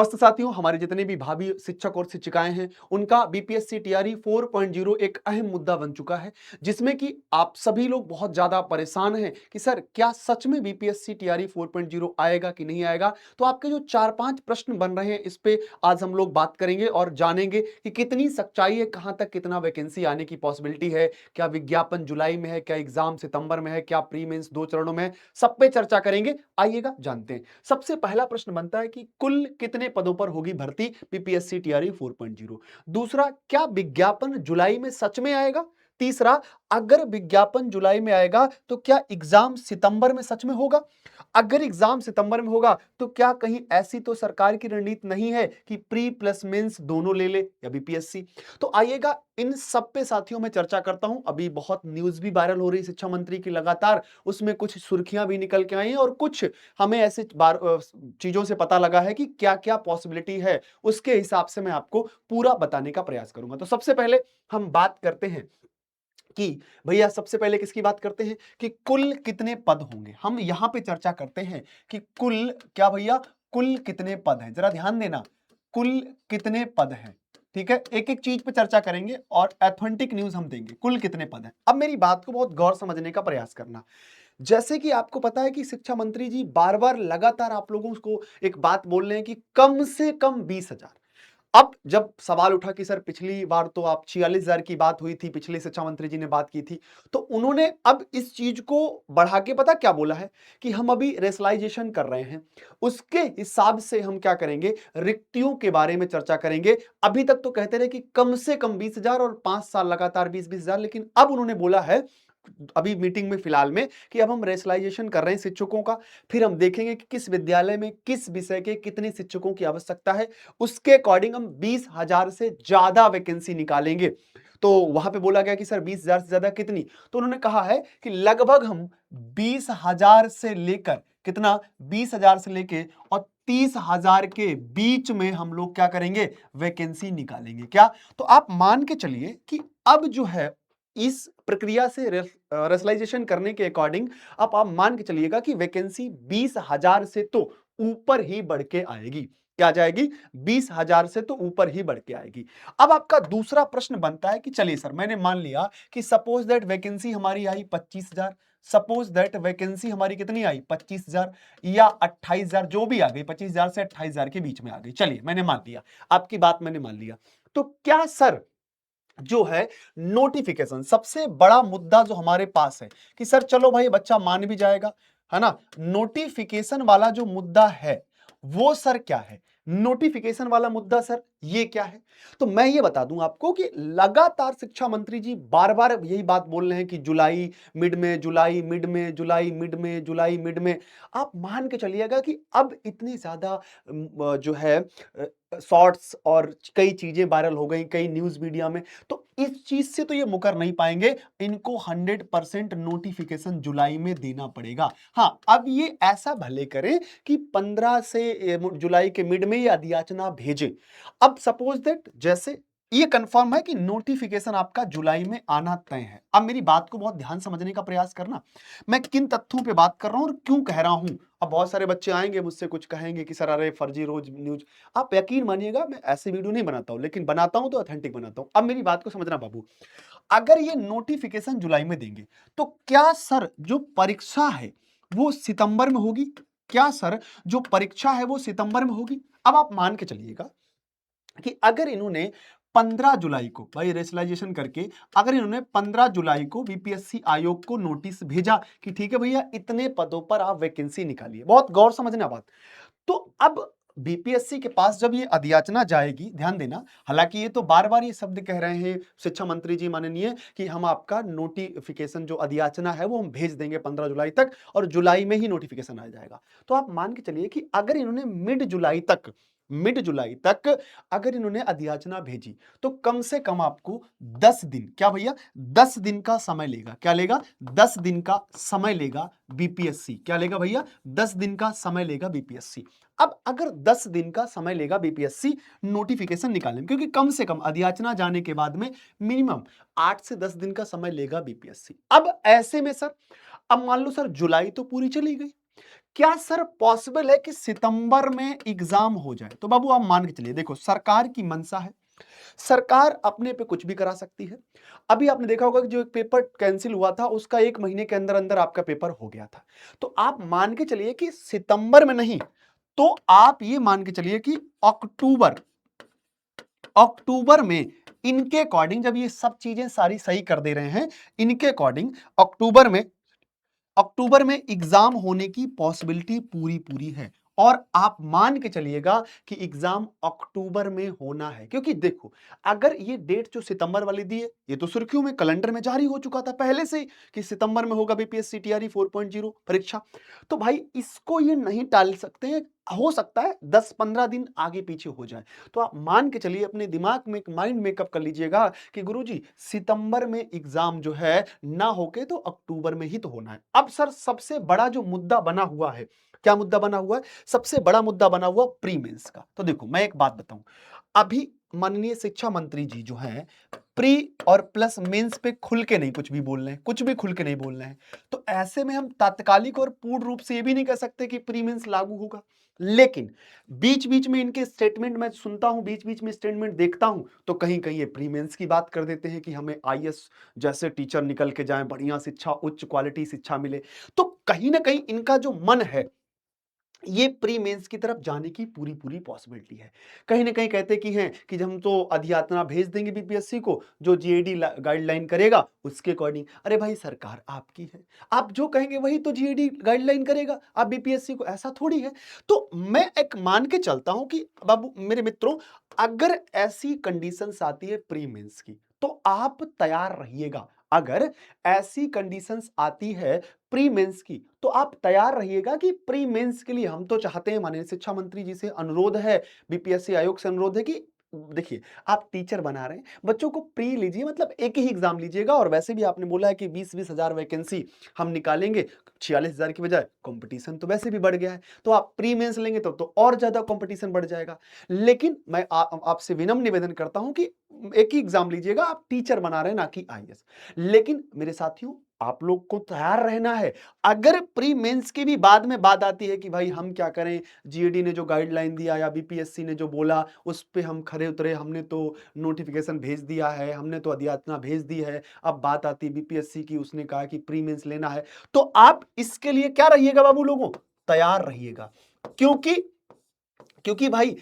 दोस्त साथियों, हमारे जितने भी भावी शिक्षक और शिक्षिकाएं हैं, उनका बीपीएससी टीआरई 4.0 एक अहम मुद्दा बन चुका है, जिसमें कि आप सभी लोग बहुत ज्यादा परेशान हैं कि सर क्या सच में बीपीएससी टीआरई 4.0 आएगा कि नहीं आएगा। तो आपके जो 4-5 प्रश्न बन रहे हैं, इस पे आज हम लोग बात करेंगे और जानेंगे कि कितनी सच्चाई है, कहां तक कितना वैकेंसी आने की पॉसिबिलिटी है, क्या विज्ञापन जुलाई में है, क्या एग्जाम सितंबर में है, क्या प्री मेंस 2 चरणों में है, सब पे चर्चा करेंगे। आइएगा जानते हैं। सबसे पहला प्रश्न बनता है कि कुल कितने पदों पर होगी भर्ती बीपीएससी टीआरई 4.0। दूसरा, क्या विज्ञापन जुलाई में सच में आएगा। तीसरा, अगर विज्ञापन जुलाई में आएगा तो क्या एग्जाम सितंबर में सच में होगा। अगर एग्जाम सितंबर में होगा तो क्या कहीं ऐसी तो सरकार की रणनीति नहीं है कि प्री प्लस मेंस दोनों ले ले या बीपीएससी। तो आइएगा इन सब पे साथियों में चर्चा करता हूं। अभी बहुत न्यूज भी वायरल हो रही शिक्षा मंत्री की लगातार, उसमें कुछ सुर्खियां भी निकल के आई हैं और कुछ हमें ऐसे चीजों से पता लगा है कि क्या क्या पॉसिबिलिटी है, उसके हिसाब से मैं आपको पूरा बताने का प्रयास करूंगा। तो सबसे पहले हम बात करते हैं कि भैया, सबसे पहले किसकी बात करते हैं कि कुल कितने पद होंगे। हम यहां पे चर्चा करते हैं कि कुल क्या भैया, कुल कितने पद हैं। जरा ध्यान देना, कुल कितने पद हैं। ठीक है, एक एक चीज पे चर्चा करेंगे और ऑथेंटिक न्यूज हम देंगे। कुल कितने पद हैं। अब मेरी बात को बहुत गौर समझने का प्रयास करना। जैसे कि आपको पता है कि शिक्षा मंत्री जी बार बार लगातार आप लोगों को एक बात बोल रहे हैं कि कम से कम 20,000। अब जब सवाल उठा कि सर पिछली बार तो आप 46,000 की बात हुई थी, पिछले शिक्षा मंत्री जी ने बात की थी, तो उन्होंने अब इस चीज को बढ़ा के पता क्या बोला है कि हम अभी रेशनलाइजेशन कर रहे हैं, उसके हिसाब से हम क्या करेंगे, रिक्तियों के बारे में चर्चा करेंगे। अभी तक तो कहते रहे कि कम से कम 20,000 और 5 साल लगातार 20-20,000, लेकिन अब उन्होंने बोला है अभी मीटिंग में फिलहाल में कि अब हम रेशनलाइजेशन कर रहे हैं शिक्षकों का। फिर हम देखेंगे कि किस विद्यालय में किस विषय के कितने शिक्षकों की आवश्यकता है, उसके अकॉर्डिंग हम 20,000 से ज्यादा वैकेंसी निकालेंगे। तो वहां पे बोला गया कि सर 20,000 से ज्यादा कितनी, तो उन्होंने कहा है कि लगभग हम 20,000 से लेकर कितना, 20,000 से लेकर और 30,000 के बीच में हम लोग क्या करेंगे, वैकेंसी निकालेंगे। क्या, तो आप मान के चलिए कि अब जो है इस प्रक्रिया से रेशनलाइजेशन करने के अकॉर्डिंग आप मान के चलिएगा कि वैकेंसी 20,000 से तो ऊपर ही बढ़ के आएगी। क्या आ जाएगी, 20,000 से तो ऊपर ही बढ़ के आएगी। अब आपका दूसरा प्रश्न बनता है कि चलिए सर, मैंने मान लिया कि सपोज दैट वैकेंसी हमारी आई 25,000, सपोज दैट वैकेंसी हमारी कितनी आई 25,000 या 28,000, जो भी आ गई, 25,000 से 28,000 के बीच में आ गई। चलिए मैंने मान लिया, आपकी बात मैंने मान लिया। तो क्या सर जो है नोटिफिकेशन, सबसे बड़ा मुद्दा जो हमारे पास है कि सर चलो भाई बच्चा मान भी जाएगा, है ना, नोटिफिकेशन वाला जो मुद्दा है वो सर क्या है, नोटिफिकेशन वाला मुद्दा सर ये क्या है। तो मैं ये बता दूं आपको कि लगातार शिक्षा मंत्री जी बार बार यही बात बोल रहे हैं कि जुलाई मिड में, जुलाई मिड में, जुलाई मिड में, जुलाई मिड में। आप मान के चलिएगा कि अब इतनी ज्यादा जो है शॉर्ट्स और कई चीजें वायरल हो गई कई न्यूज मीडिया में, तो इस चीज से तो ये मुकर नहीं पाएंगे, इनको 100% नोटिफिकेशन जुलाई में देना पड़ेगा। हाँ, अब ये ऐसा भले करें कि 15 से जुलाई के मिड में ये अधियाचना भेजे। अब सपोज दैट जैसे ये कंफर्म है कि नोटिफिकेशन आपका जुलाई में आना तय है। अब मेरी बात को बहुत ध्यान समझने का प्रयास करना, मैं किन तथ्यों पे बात कर रहा हूं और क्यों कह रहा हूं। अब बहुत सारे बच्चे आएंगे मुझसे कुछ कहेंगे कि सर अरे फर्जी रोज न्यूज। आप यकीन मानिएगा मैं ऐसे वीडियो नहीं बनाता हूं, लेकिन बनाता हूं तो ऑथेंटिक बनाता हूं। अब मेरी बात को समझना बाबू, अगर ये नोटिफिकेशन जुलाई में देंगे तो क्या सर जो परीक्षा है वो सितंबर में होगी। क्या सर जो परीक्षा है वो सितंबर में होगी। अब आप मान के चलिएगा कि अगर इन्होंने 15 जुलाई को भाई रेशनलाइजेशन करके, अगर इन्होंने 15 जुलाई को बीपीएससी आयोग को नोटिस भेजा कि ठीक है भैया इतने पदों पर आप वैकेंसी निकालिए, बहुत गौर समझना बात। तो अब बीपीएससी के पास जब ये अधियाचना जाएगी, ध्यान देना, हालांकि ये तो बार बार ये शब्द कह रहे हैं शिक्षा मंत्री जी माननीय कि हम आपका नोटिफिकेशन जो अधियाचना है वो हम भेज देंगे 15 जुलाई तक और जुलाई में ही नोटिफिकेशन आ जाएगा। तो आप मान के चलिए कि अगर इन्होंने मिड जुलाई तक अगर इन्होंने अधियाचना भेजी तो कम से कम आपको 10 दिन, क्या भैया 10 दिन का समय लेगा। क्या लेगा, 10 दिन का समय लेगा बीपीएससी। क्या लेगा भैया, 10 दिन का समय लेगा बीपीएससी। अब अगर 10 दिन का समय लेगा बीपीएससी नोटिफिकेशन निकालने में, क्योंकि कम से कम अधियाचना जाने के बाद में मिनिमम 8 से 10 दिन का समय लेगा बीपीएससी। अब ऐसे में सर, अब मान लो सर जुलाई तो पूरी चली गई, क्या सर पॉसिबल है कि सितंबर में एग्जाम हो जाए? तो बाबू आप मान के चलिए, देखो सरकार की मंशा है, सरकार अपने पे कुछ भी करा सकती है। अभी आपने देखा होगा कि जो एक पेपर कैंसिल हुआ था, उसका 1 महीने के अंदर-अंदर आपका पेपर हो गया था। तो आप मान के चलिए कि सितंबर में नहीं, तो आप ये मान के चलिए कि अक्टूबर अक्टूबर में इनके अकॉर्डिंग जब ये सब चीजें सारी सही कर दे रहे हैं, इनके अकॉर्डिंग अक्टूबर में एग्जाम होने की पॉसिबिलिटी पूरी पूरी है। और आप मान के चलिएगा कि एग्जाम अक्टूबर में होना है, क्योंकि देखो अगर ये डेट जो सितंबर वाली दी है, ये तो सुर्खियों में कैलेंडर में जारी हो चुका था पहले से ही कि सितंबर में होगा बीपीएससी टीआरई 4.0 परीक्षा। तो भाई इसको ये नहीं टाल सकते हैं, हो सकता है 10-15 दिन आगे पीछे हो जाए। तो आप मान के चलिए, अपने दिमाग में एक माइंड मेकअप कर लीजिएगा कि गुरुजी सितंबर में एग्जाम जो है ना होके तो अक्टूबर में ही तो होना है। अब सर सबसे बड़ा जो मुद्दा बना हुआ है, क्या मुद्दा बना हुआ है? सबसे बड़ा मुद्दा बना हुआ प्री मेंस का। तो देखो मैं एक बात बताऊं, अभी माननीय शिक्षा मंत्री जी जो हैं, प्री और प्लस मेंस पे खुल के नहीं कुछ भी बोल रहे हैं, कुछ भी खुल के नहीं बोल रहे हैं। तो ऐसे में हम तात्कालिक और पूर्ण रूप से ये भी नहीं कह सकते कि प्री मेंस लागू होगा। लेकिन बीच बीच में इनके स्टेटमेंट मैं सुनता हूं, बीच बीच में स्टेटमेंट देखता हूं, तो कहीं कहीं ये प्री मेंस की बात कर देते हैं कि हमें आईएएस जैसे टीचर निकल के जाएं, बढ़िया शिक्षा, उच्च क्वालिटी शिक्षा मिले। तो कहीं ना कहीं इनका जो मन है, ये प्री मेंस की तरफ जाने की पूरी पूरी पॉसिबिलिटी है। कहीं ना कहीं कहते कि हैं कि जब हम तो अधियातना भेज देंगे बीपीएससी को, जो जीएडी गाइडलाइन करेगा उसके अकॉर्डिंग। अरे भाई सरकार आपकी है, आप जो कहेंगे वही तो जीएडी गाइडलाइन करेगा, आप बीपीएससी को, ऐसा थोड़ी है। तो मैं एक मान के चलता हूं कि बाबू मेरे मित्रों, अगर ऐसी कंडीशंस आती है प्री मेंस की, तो आप तैयार रहिएगा। अगर ऐसी कंडीशंस आती है प्री मेंस की, तो आप तैयार रहिएगा कि प्री मेंस के लिए हम तो चाहते हैं, माननीय शिक्षा मंत्री जी से अनुरोध है, बीपीएससी आयोग से अनुरोध है कि देखिए आप टीचर बना रहे हैं, बच्चों को प्री लीजिए, मतलब एक ही एग्जाम लीजिएगा। और वैसे भी आपने बोला है कि 20-20 हजार वैकेंसी हम निकालेंगे, 46 हजार की बजाय, कंपटीशन तो वैसे भी बढ़ गया है, तो आप प्री मेंस लेंगे तो और ज्यादा कंपटीशन बढ़ जाएगा। लेकिन मैं आपसे विनम्र निवेदन करता हूं कि एक ही एग्जाम लीजिएगा, आप टीचर बना रहे हैं ना कि आईएएस। लेकिन मेरे साथियों, आप लोग को तैयार रहना है। अगर प्री मेंस की भी बाद में बात आती है कि भाई हम क्या करें, जीएडी ने जो गाइडलाइन दिया या बीपीएससी ने जो बोला उस पे हम खरे उतरे, हमने तो नोटिफिकेशन भेज दिया है, हमने तो अधियातना भेज दी है, अब बात आती है बीपीएससी की, उसने कहा कि प्री मेंस लेना है, तो आप इसके लिए क्या रहिएगा बाबू लोगों, तैयार रहिएगा। क्योंकि क्योंकि भाई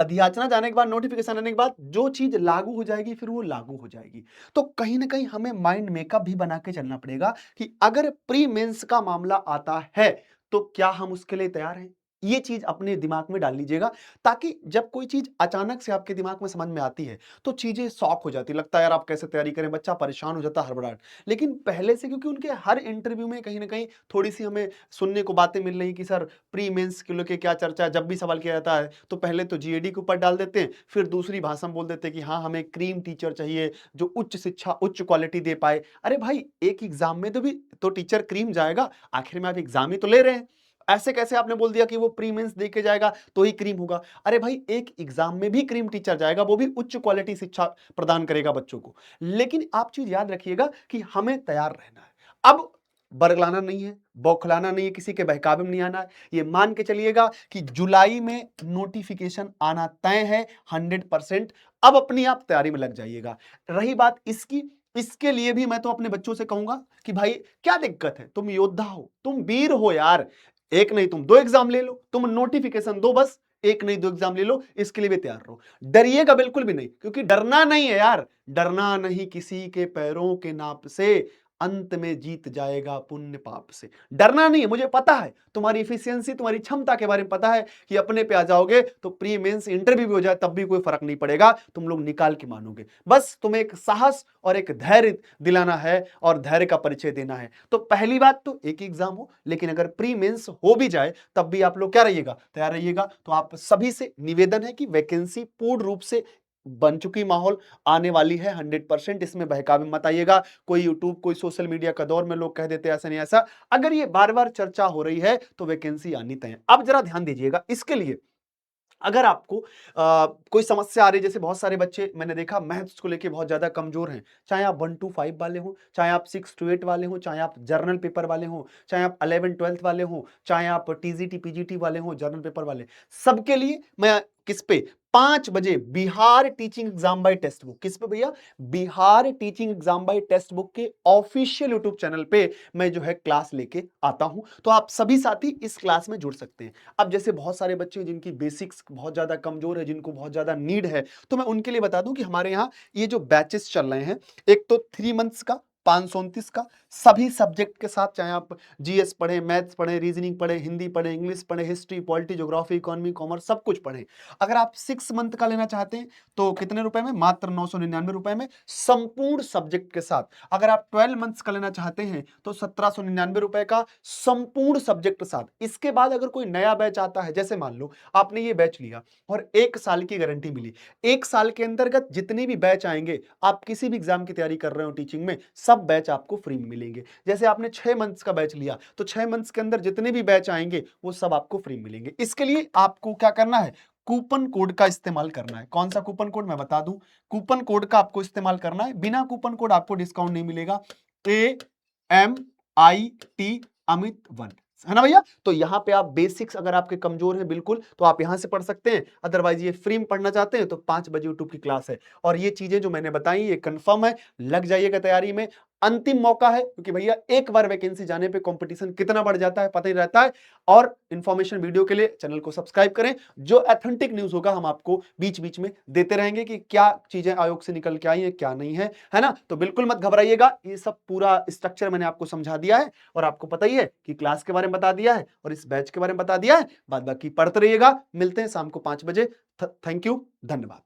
अधियाचना जाने के बाद, नोटिफिकेशन आने के बाद जो चीज लागू हो जाएगी फिर वो लागू हो जाएगी। तो कहीं ना कहीं हमें माइंड मेकअप भी बना के चलना पड़ेगा कि अगर प्री मेंस का मामला आता है तो क्या हम उसके लिए तैयार हैं। ये चीज अपने दिमाग में डाल लीजिएगा, ताकि जब कोई चीज अचानक से आपके दिमाग में समझ में आती है तो चीजें शॉक हो जाती है, लगता है यार आप कैसे तैयारी करें, बच्चा परेशान हो जाता है, हड़बड़ाहट। लेकिन पहले से, क्योंकि उनके हर इंटरव्यू में कहीं ना कहीं थोड़ी सी हमें सुनने को बातें मिल रही कि सर प्री मेंस के लेके क्या चर्चा है, जब भी सवाल किया जाता है तो पहले तो जीएडी के ऊपर डाल देते हैं, फिर दूसरी भाषा में बोल देते हैं कि हाँ हमें क्रीम टीचर चाहिए जो उच्च शिक्षा, उच्च क्वालिटी दे पाए। अरे भाई एक एग्जाम में तो भी तो टीचर क्रीम जाएगा, आखिर में आप एग्जाम ही तो ले रहे हैं। ऐसे कैसे आपने बोल दिया कि वो प्री मेंस दे के जाएगा तो ही क्रीम होगा? अरे भाई एक एग्जाम में भी क्रीम टीचर जाएगा, वो भी उच्च क्वालिटी शिक्षा प्रदान करेगा बच्चों को। लेकिन आप चीज याद रखिएगा कि हमें तैयार रहना है। अब बरगलाना नहीं है, बौखलाना नहीं है, किसी के बहकावे में नहीं आना है। ये मान के चलिएगा कि जुलाई में नोटिफिकेशन आना तय है 100%। अब अपनी आप तैयारी में लग जाइएगा। रही बात इसकी, इसके लिए भी मैं तो अपने बच्चों से कहूंगा कि भाई क्या दिक्कत है, तुम योद्धा हो, तुम वीर हो यार, एक नहीं तुम दो एग्जाम ले लो, तुम नोटिफिकेशन दो, बस एक नहीं दो एग्जाम ले लो, इसके लिए भी तैयार रहो। डरिएगा बिल्कुल भी नहीं, क्योंकि डरना नहीं है यार, डरना नहीं किसी के पैरों के नाप से, अंत में जीत जाएगा पुण्य पाप से। डरना नहीं है, मुझे पता है तुम्हारी इफिशियंसी, तुम्हारी क्षमता के बारे में पता है कि अपने पे आ जाओगे तो प्री मेंस इंटरव्यू भी हो जाए तब भी कोई फर्क नहीं पड़ेगा, तुम लोग निकाल के मानोगे। बस तुम्हें एक साहस और एक धैर्य दिलाना है और धैर्य का परिचय देना है। तो पहली बात तो एक ही एग्जाम हो, लेकिन अगर प्री मेंस हो भी जाए तब भी आप लोग क्या रहिएगा, तैयार रहिएगा। तो आप सभी से निवेदन है कि वैकेंसी पूर्ण रूप से बन चुकी, माहौल आने वाली है 100%, इसमें बहकावे मत आइएगा। कोई यूट्यूब, कोई सोशल मीडिया का दौर में लोग कह देते हैं ऐसा नहीं ऐसा, अगर ये बार बार चर्चा हो रही है तो वैकेंसी आनी तय है। अब जरा ध्यान दीजिएगा, इसके लिए अगर आपको कोई समस्या आ रही है, जैसे बहुत सारे बच्चे मैंने देखा मैथ्स को लेके बहुत ज़्यादा कमज़ोर हैं, चाहे आप 1 टू 5 वाले हों, चाहे आप 6 टू 8 वाले हों, चाहे आप जर्नल पेपर वाले हों, चाहे आप 11-12th वाले हों, चाहे आप टीजीटी, पीजीटी वाले हों, जर्नल पेपर वाले, सबके लिए मैं किस पे 5 बजे Bihar teaching exam by textbook, किस पे भैया? Bihar teaching exam by textbook के ऑफिशियल यूट्यूब चैनल पे मैं जो है क्लास लेके आता हूं, तो आप सभी साथी इस क्लास में जुड़ सकते हैं। अब जैसे बहुत सारे बच्चे हैं जिनकी बेसिक्स बहुत ज़्यादा कमज़ोर है, जिनको बहुत ज़्यादा नीड है, तो मैं उनके लिए बता दूं कि हमारे यहाँ ये जो बैचेस चल रहे हैं, एक तो 3 मंथ्स का 529 का सभी सब्जेक्ट के साथ, चाहे आप जीएस पढ़ें, मैथ्स पढ़ें, रीजनिंग पढ़ें, हिंदी पढ़ें, इंग्लिश पढ़ें, history, polity, geography, economy, commerce, सब कुछ पढ़ें। अगर आप 6 मंथ का लेना चाहते हैं तो कितने रुपए में? मात्र 999 रुपए में संपूर्ण सब्जेक्ट के साथ। अगर आप 12 मंथ्स का लेना चाहते हैं तो 1799 रुपए का संपूर्ण सब्जेक्ट के साथ। इसके बाद अगर कोई नया बैच आता है, जैसे मान लो आपने ये बैच लिया और 1 साल की गारंटी मिली, 1 साल के अंतर्गत जितने भी बैच आएंगे, आप किसी भी एग्जाम की तैयारी कर रहे हो टीचिंग में, सब बैच आपको फ्री में मिलेंगे। जैसे आपने 6 मंथ्स का बैच लिया तो 6 मंथ्स के अंदर जितने भी बैच आएंगे वो सब आपको फ्री मिलेंगे। इसके लिए आपको क्या करना है? कूपन कोड का इस्तेमाल करना है। कौन सा कूपन कोड मैं बता दूं? कूपन कोड का आपको इस्तेमाल करना है, बिना कूपन कोड आपको डिस्काउंट नहीं मिलेगा। AMIT अमित 1, है ना भैया? तो यहां पे आप बेसिक्स अगर आपके कमजोर हैं बिल्कुल, तो आप यहां से पढ़ सकते हैं। अदरवाइज ये फ्री में पढ़ना चाहते हैं तो 5 बजे यूट्यूब की क्लास है। और ये चीजें जो मैंने बताई ये कंफर्म है, लग जाइएगा तैयारी में। अंतिम मौका है, क्योंकि भैया एक बार वैकेंसी जाने पे कंपटीशन कितना बढ़ जाता है पता ही रहता है। और इंफॉर्मेशन वीडियो के लिए चैनल को सब्सक्राइब करें। जो ऑथेंटिक न्यूज होगा हम आपको बीच बीच में देते रहेंगे कि क्या चीजें आयोग से निकल के आई है, क्या नहीं है ना? तो बिल्कुल मत घबराइएगा, ये सब पूरा स्ट्रक्चर मैंने आपको समझा दिया है और आपको पता ही है कि क्लास के बारे में बता दिया है और इस बैच के बारे में बता दिया है। बाद बाकी पढ़ते रहिएगा। मिलते हैं शाम को 5 बजे। थैंक यू, धन्यवाद।